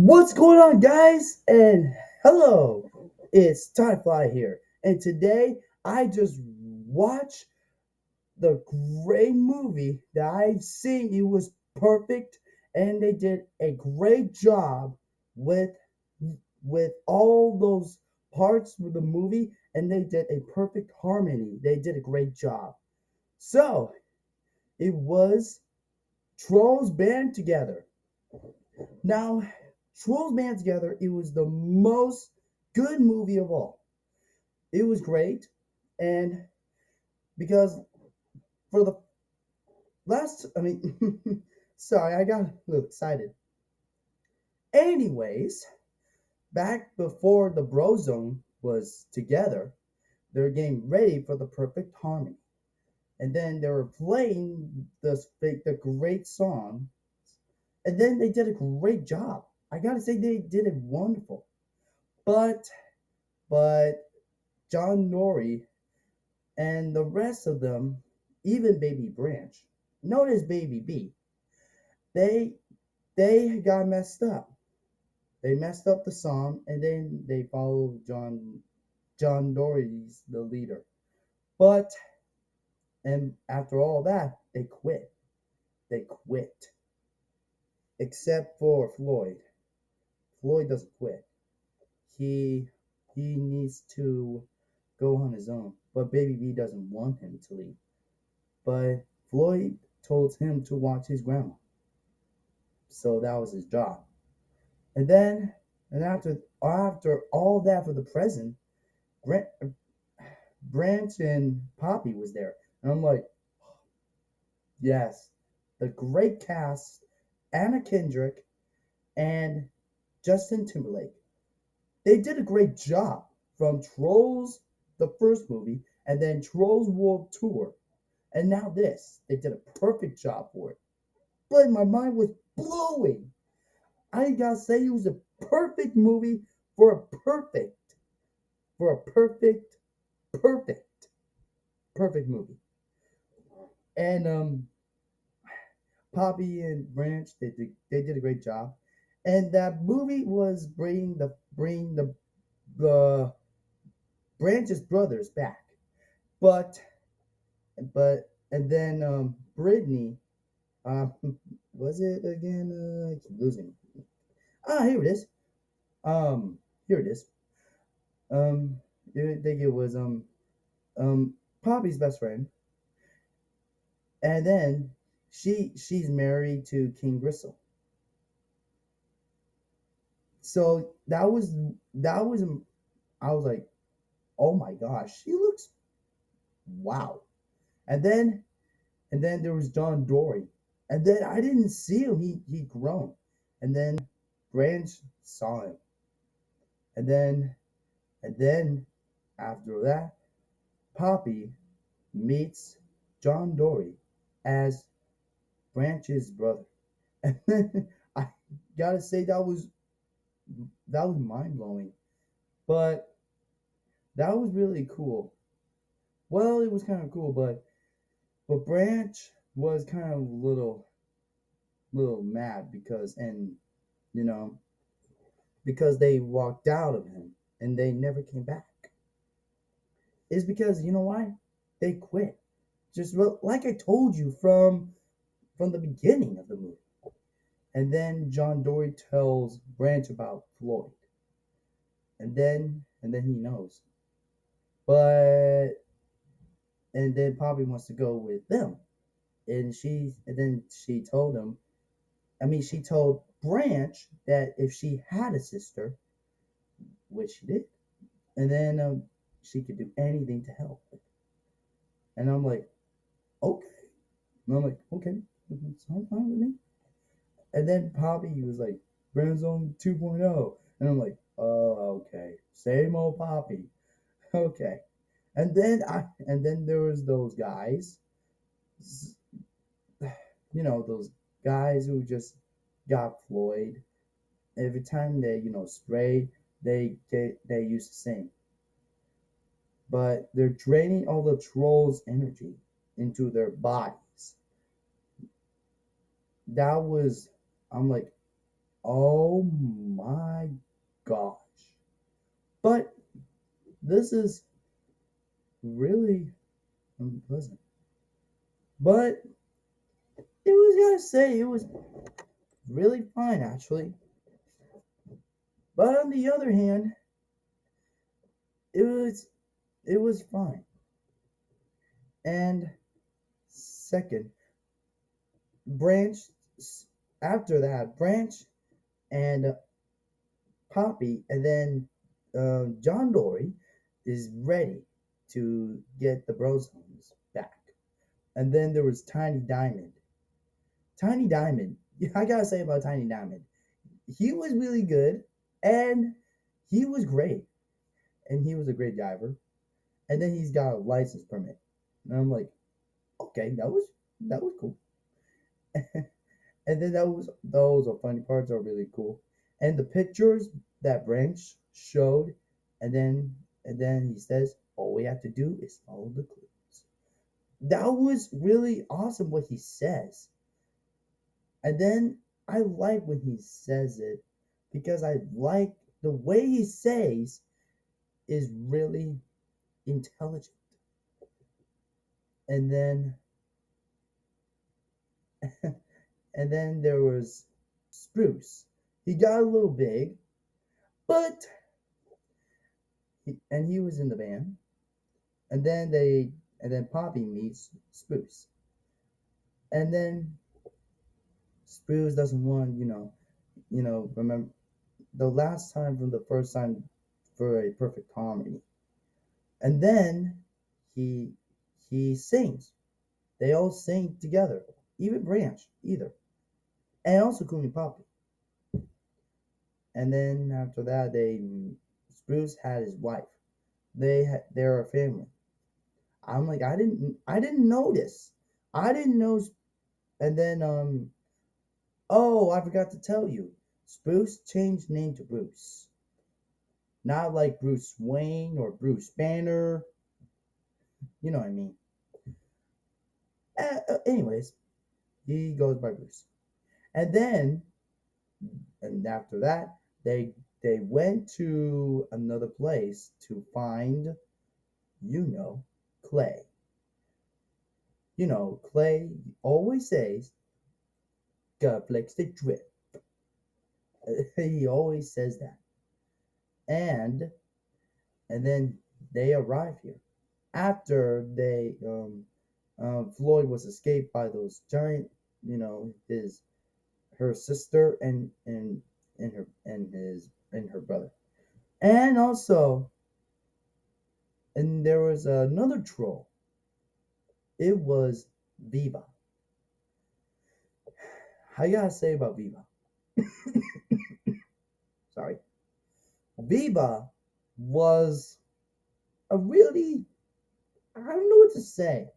What's going on, guys? And hello, it's Tyfly here. And today I just watched the great movie that I've seen. It was perfect, and they did a great job with with all those parts of the movie, and they did a perfect harmony. They did a great job. So it was Trolls Band Together. Now, Trolls Band Together, it was the most good movie of all. It was great, and because for the sorry, I got a little excited. Anyways, back before the Bro Zone was together, they were getting ready for the perfect harmony, and then they were playing the great song, and then they did a great job. I gotta say, they did it wonderful. But but John Norrie and the rest of them, even Baby Branch, known as Baby B, they they got messed up. They messed up the song, and then they followed John Dory's the leader. But and after all that, they quit. They quit, except for Floyd. Floyd doesn't quit. He he needs to go on his own. But Baby B doesn't want him to leave. But Floyd told him to watch his grandma. So that was his job. And then, and after all that for the present, Grant, Branch and Poppy was there, and I'm like, yes, the great cast, Anna Kendrick and Justin Timberlake. They did a great job from Trolls, the first movie, and then Trolls World Tour, and now this. They did a perfect job for it. But my mind was blowing. I gotta say, it was a perfect movie for a perfect for a perfect, perfect movie. And Poppy and Branch, they did a great job. And that movie was bring the Branch's brothers back. But and then Brittany, um, was it again? I keep losing. Ah, here it is. Um, here it is. Um, I think it was Poppy's best friend, and then she's married to King Gristle. So that was I was like, oh my gosh, she looks wow. And then there was John Dory, and then I didn't see him. He grown, and then Branch saw him, and then after that, Poppy meets John Dory as Branch's brother, and then I gotta say that was mind blowing, but that was really cool. Well, it was kind of cool, but Branch was kind of little mad you know because they walked out of him and they never came back. It's because you know why? They quit. Just like I told you from the beginning of the movie. And then John Dory tells Branch about Floyd, and then he knows. But and then Poppy wants to go with them, and then she told him. I mean, she told Branch that if she had a sister, which she did, and then she could do anything to help. And I'm like, okay. And I'm like, okay, sounds fine with me. And then Poppy was like, Brandon 2.0. And I'm like, oh, okay. Same old Poppy. Okay. And then there was those guys, those guys who just got Floyd. Every time they, spray, they used to sing. But they're draining all the trolls' energy into their bodies. That was, I'm like, Oh my gosh. But this is really unpleasant. But it was gonna say it was really fine actually. But on the other hand, it was it was fine. And second, Branch after that, Branch and Poppy, and then John Dory is ready to get the Brosons back. And then there was Tiny Diamond. Tiny Diamond, I gotta say about Tiny Diamond, he was really good, and he was great, and he was a great driver. And then he's got a license permit, and I'm like, okay, that was cool. And then those are funny parts are really cool. And the pictures that Branch showed, and then he says, all we have to do is follow the clues. That was really awesome what he says. And then I like when he says it because I like the way he says is really intelligent. And then and then there was Spruce. He got a little big, but he was in the band. And then Poppy meets Spruce. And then Spruce doesn't want, remember the last time from the first time for a perfect harmony. And then he he sings. They all sing together. Even Branch, either. And also Cooney Poppy. And then after that Spruce had his wife. They're a family. I'm like I didn't notice. I didn't know. And then oh, I forgot to tell you. Spruce changed name to Bruce. Not like Bruce Wayne or Bruce Banner. You know what I mean. Anyways, he goes by Bruce. And then, and after that, they went to another place to find, you know, Clay. Clay always says, "God flex the drip." He always says that. And and then they arrive here after they Floyd was escaped by those giant, his her sister and her brother, and also and there was another troll. It was Viva. I gotta say about Viva. Sorry, Viva was a really I don't know what to say,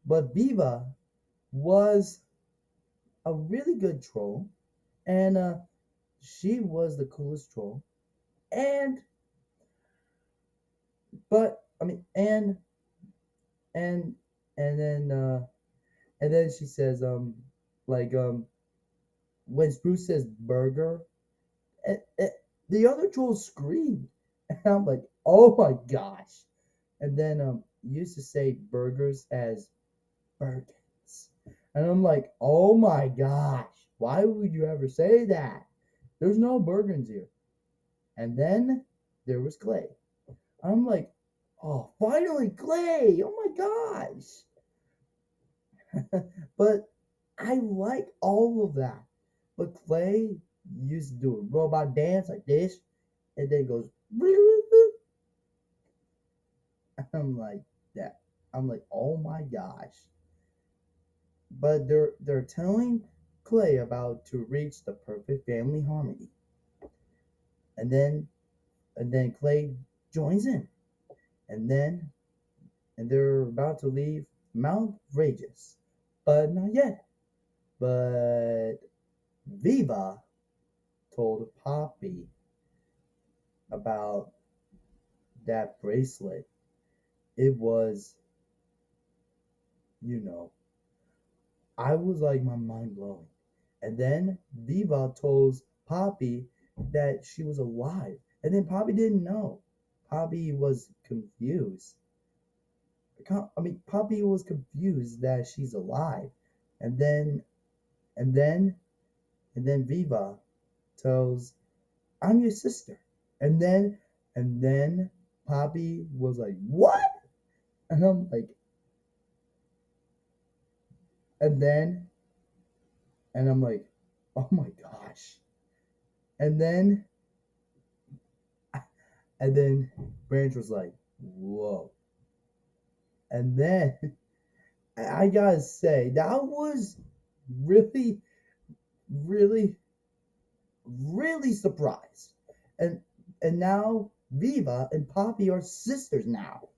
but Viva was a really good troll, and she was the coolest troll. And but I mean, and and then and then she says like when Spruce says burger, eh, eh, the other trolls scream, and I'm like, oh my gosh. And then used to say burgers as Birkins, and I'm like, oh my gosh, why would you ever say that? There's no Bergens here. And then there was Clay. I'm like, oh, finally Clay! Oh my gosh! But I like all of that. But Clay used to do a robot dance like this, and then goes. I'm like that. I'm like, oh my gosh! But they're telling Clay about to reach the perfect family harmony, and then Clay joins in, and then and they're about to leave Mount Rages, but not yet. But Viva told Poppy about that bracelet. It was, you know, I was like my mind blowing. And then Viva Poppy that she was alive. And then Poppy didn't know. Poppy was confused. Poppy was confused that she's alive. And then, and then, and then Viva tells, I'm your sister. And then, and then Poppy was like, what? And I'm like, and then, and I'm like, oh my gosh. And then, and then Branch was like, whoa. And then I gotta say, that was really, really, really surprised. And and now Viva and Poppy are sisters now.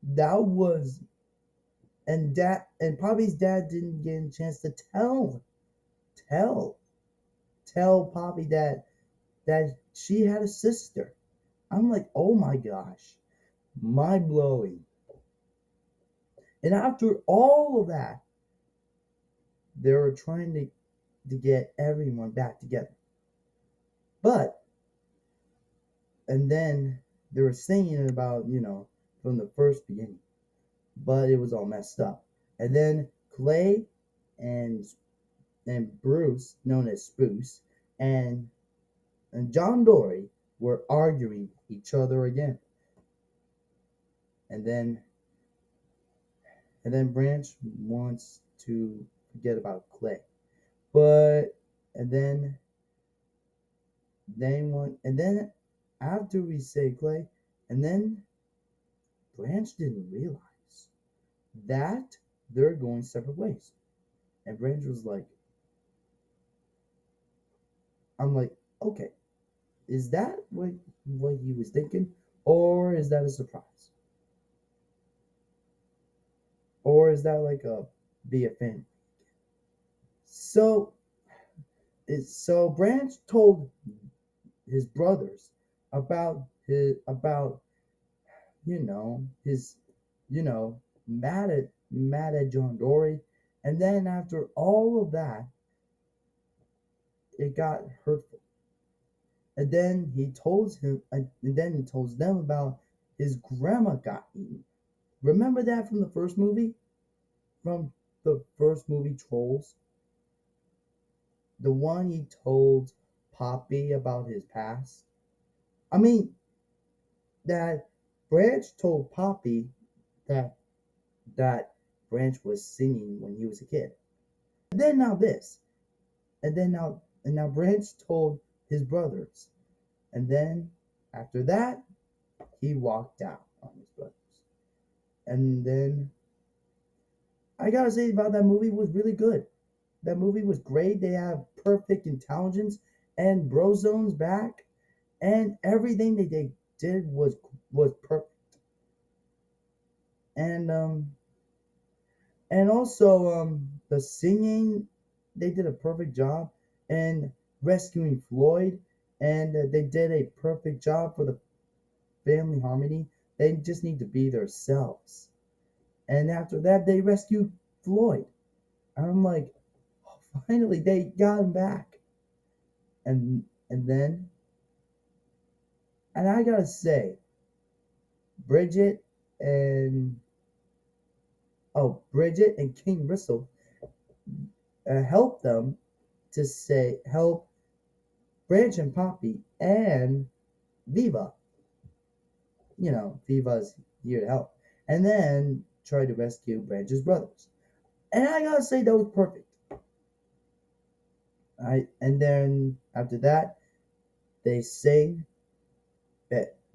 That was and Poppy's dad didn't get a chance to tell tell Poppy that she had a sister. I'm like, oh my gosh, mind blowing. And after all of that, they were trying to get everyone back together. But and then they were singing about, from the first beginning, but it was all messed up. And then Clay and Bruce, known as Spruce, and John Dory were arguing each other again. And then Branch wants to forget about Clay. But and then after we say Clay, and then Branch didn't realize that they're going separate ways. And Branch was like, I'm like, okay, is that what he was thinking? Or is that a surprise? Or is that like a be a fan? So Branch told his brothers about his mad at John Dory, and then after all of that, it got hurtful. And then he tells them about his grandma got eaten. Remember that from the first movie? From the first movie, Trolls? The one he told Poppy about his past? I mean, that Branch told Poppy that that Branch was singing when he was a kid. And then now this. And now Branch told his brothers. And then after that, he walked out on his brothers. And then I gotta say about that movie was really good. That movie was great. They have perfect intelligence and Brozone's back, and everything they did was perfect. And also the singing, they did a perfect job, and rescuing Floyd, and they did a perfect job for the family harmony. They just need to be themselves. And after that, they rescued Floyd. I'm like, oh, finally they got him back. And then, and I gotta say, Bridget and Bridget and King Bristle helped them to help Branch and Poppy and Viva. Viva's here to help, and then try to rescue Branch's brothers. And I gotta say that was perfect. And then after that, they sing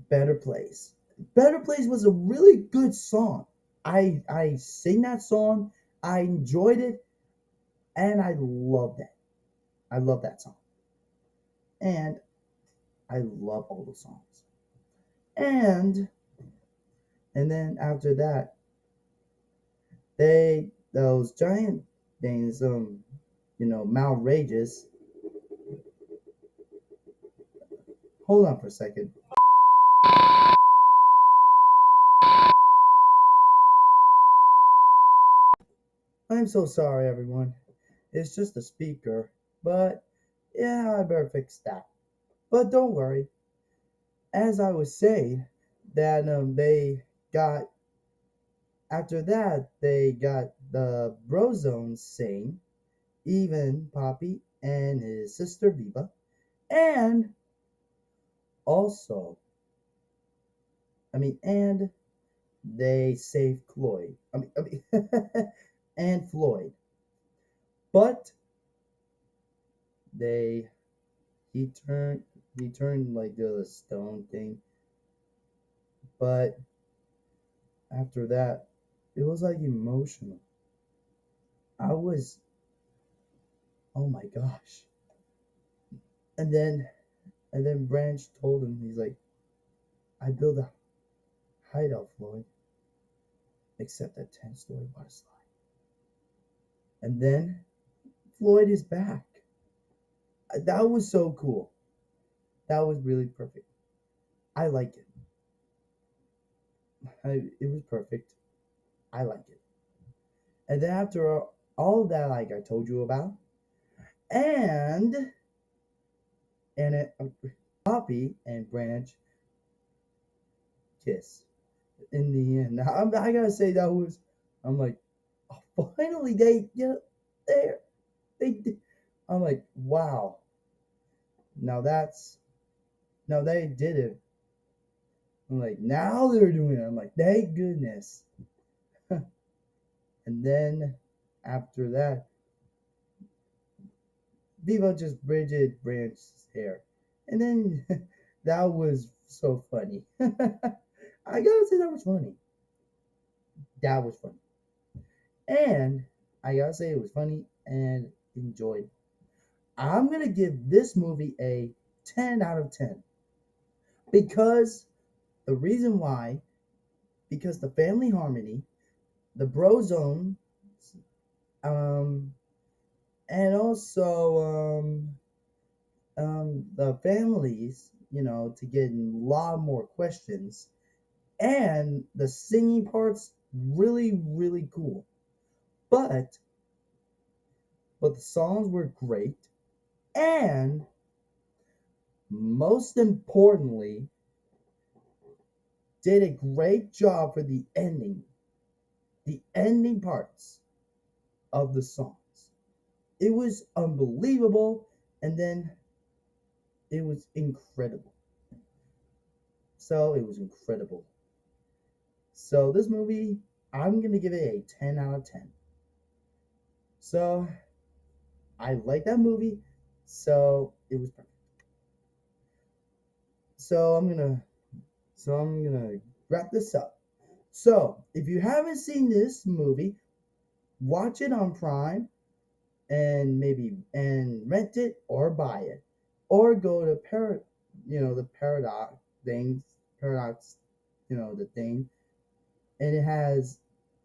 Better Place. Better Place was a really good song. I sing that song. I enjoyed it, and I loved it. I love that song, and I love all the songs. And then after that, those giant things, outrageous. Hold on for a second. I'm so sorry, everyone. It's just a speaker, but Yeah, I better fix that. But don't worry, as I was saying, that they got after that they got the Brozone sing, even Poppy and his sister Viva, and also, and they saved Floyd. And Floyd, but they he turned he turned like the stone thing, but after that, it was like emotional. I was, oh my gosh. And then Branch told him, he's like, I built a hideout, Floyd, except a 10-story water slide. And then Floyd is back. That was so cool. That was really perfect. I like it. It was perfect. I like it. And then after all of that, like I told you about, and and it, Poppy and Branch kiss in the end. Now, I gotta say that was, I'm like, oh, finally they get there. They did. I'm like, wow. Now that's now they did it. I'm like, now they're doing it. I'm like, thank goodness. And then after that, Vivo just braided Branch's hair, and then that was so funny. I gotta say that was funny. That was funny, and I gotta say it was funny and enjoyed. I'm gonna give this movie a 10 out of 10 because the reason why, because the family harmony, the bro zone, um, and also the families, to get a lot more questions, and the singing parts really really cool. But the songs were great, and most importantly, did a great job for the ending parts of the songs. It was unbelievable, and then it was incredible. So it was incredible. So this movie, I'm gonna give it a 10 out of 10. So I like that movie. So it was perfect. So I'm gonna wrap this up. So if you haven't seen this movie, watch it on Prime and maybe and rent it or buy it, or go to the paradox things, paradox, the thing, and it has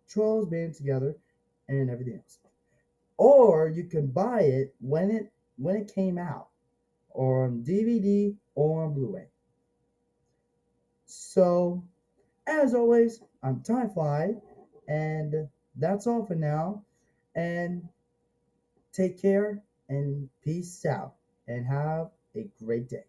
trolls band together and everything else. Or you can buy it when it came out, or on DVD or on Blu-ray. So as always, I'm Tyfly, and that's all for now. And take care and peace out and have a great day.